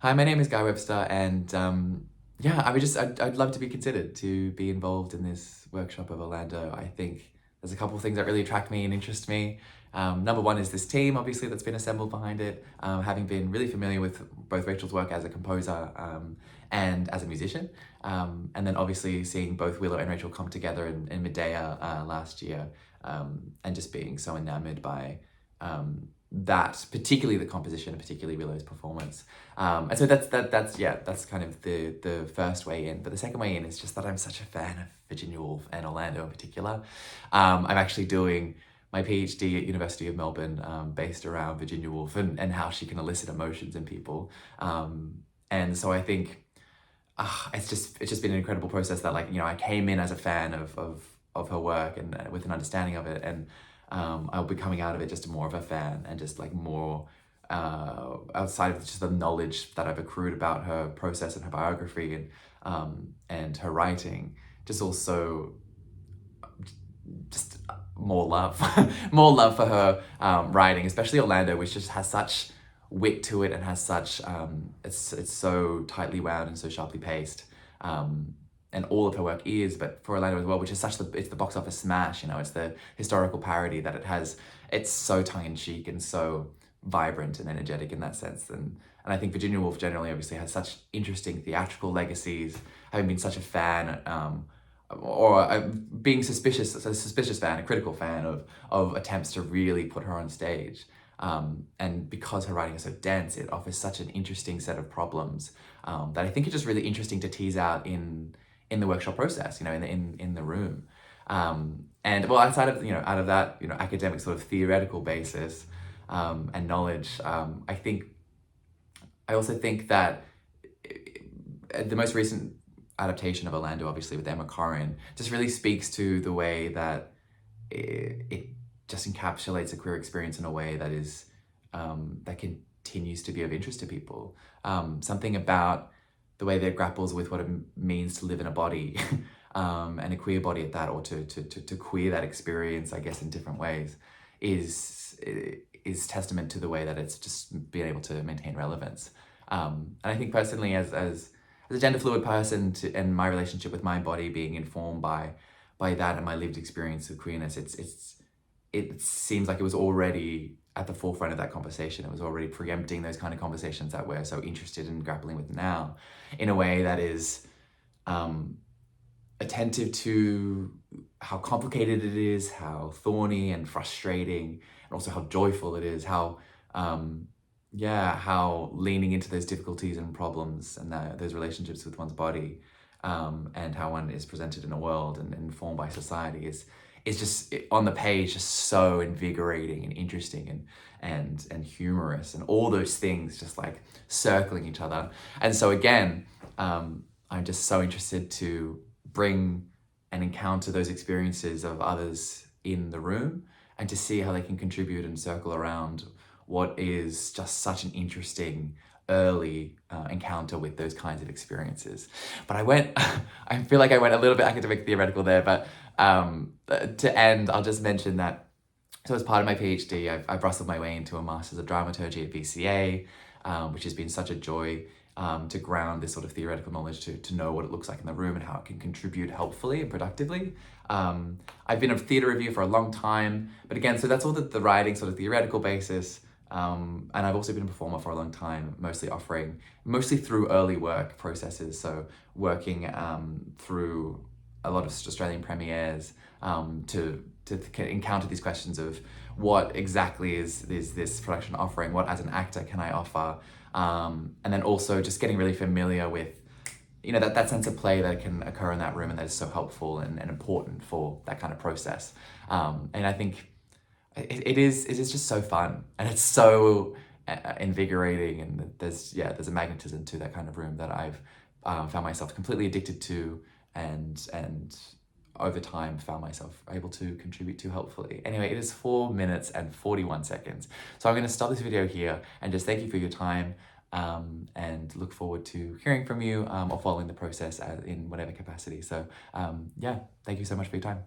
Hi, my name is Guy Webster, and yeah, I'd love to be considered to be involved in this workshop of Orlando. I think there's a couple of things that really attract me and interest me. Number one is this team, obviously, that's been assembled behind it, having been really familiar with both Rachel's work as a composer and as a musician. And then obviously seeing both Willow and Rachel come together in Medea last year, and just being so enamored by that, particularly the composition, and particularly Willow's performance. And so that's kind of the first way in. But the second way in is just that I'm such a fan of Virginia Woolf and Orlando in particular. I'm actually doing my PhD at University of Melbourne, based around Virginia Woolf and how she can elicit emotions in people. And so I think it's just been an incredible process that, like, I came in as a fan of her work and with an understanding of it, and I'll be coming out of it just more of a fan and just like more outside of just the knowledge that I've accrued about her process and her biography and her writing, just also just more love, more love for her writing, especially Orlando, which just has such wit to it and has such it's so tightly wound and so sharply paced. And all of her work is, but for Orlando as well, which is it's the box office smash, it's the historical parody that it has. It's so tongue-in-cheek and so vibrant and energetic in that sense. And I think Virginia Woolf generally obviously has such interesting theatrical legacies, having been such a fan, being a suspicious fan, a critical fan of attempts to really put her on stage. And because her writing is so dense, it offers such an interesting set of problems that I think are just really interesting to tease out in the workshop process, in the room. And well, outside of, out of that, academic sort of theoretical basis and knowledge, I also think that the most recent adaptation of Orlando, obviously with Emma Corrin, just really speaks to the way that it just encapsulates a queer experience in a way that is that continues to be of interest to people. Something about the way that it grapples with what it means to live in a body, and a queer body at that, or to queer that experience, I guess, in different ways, is testament to the way that it's just been able to maintain relevance. And I think personally, as a gender fluid person, and my relationship with my body being informed by that and my lived experience of queerness, it seems like it was already at the forefront of that conversation. It was already preempting those kind of conversations that we're so interested in grappling with now, in a way that is attentive to how complicated it is, how thorny and frustrating, and also how joyful it is, how leaning into those difficulties and problems and those relationships with one's body, and how one is presented in a world and informed by society is just, on the page, just so invigorating and interesting and humorous, and all those things just like circling each other. And so again, I'm just so interested to bring and encounter those experiences of others in the room, and to see how they can contribute and circle around what is just such an interesting early encounter with those kinds of experiences. But I feel like I went a little bit academic theoretical there, but to end, I'll just mention that, so as part of my PhD, I've rustled my way into a Masters of Dramaturgy at VCA, which has been such a joy to ground this sort of theoretical knowledge, to know what it looks like in the room and how it can contribute helpfully and productively. I've been a theatre reviewer for a long time, but again, so that's all the writing sort of theoretical basis. And I've also been a performer for a long time, mostly through early work processes. So working through a lot of Australian premieres to encounter these questions of what exactly is this production offering, what as an actor can I offer, and then also just getting really familiar with that sense of play that can occur in that room, and that is so helpful and important for that kind of process. And I think it is just so fun, and it's so invigorating, and there's a magnetism to that kind of room that I've found myself completely addicted to, and over time found myself able to contribute to helpfully. Anyway, it is 4 minutes and 41 seconds. So I'm going to stop this video here and just thank you for your time, and look forward to hearing from you or following the process in whatever capacity. So thank you so much for your time.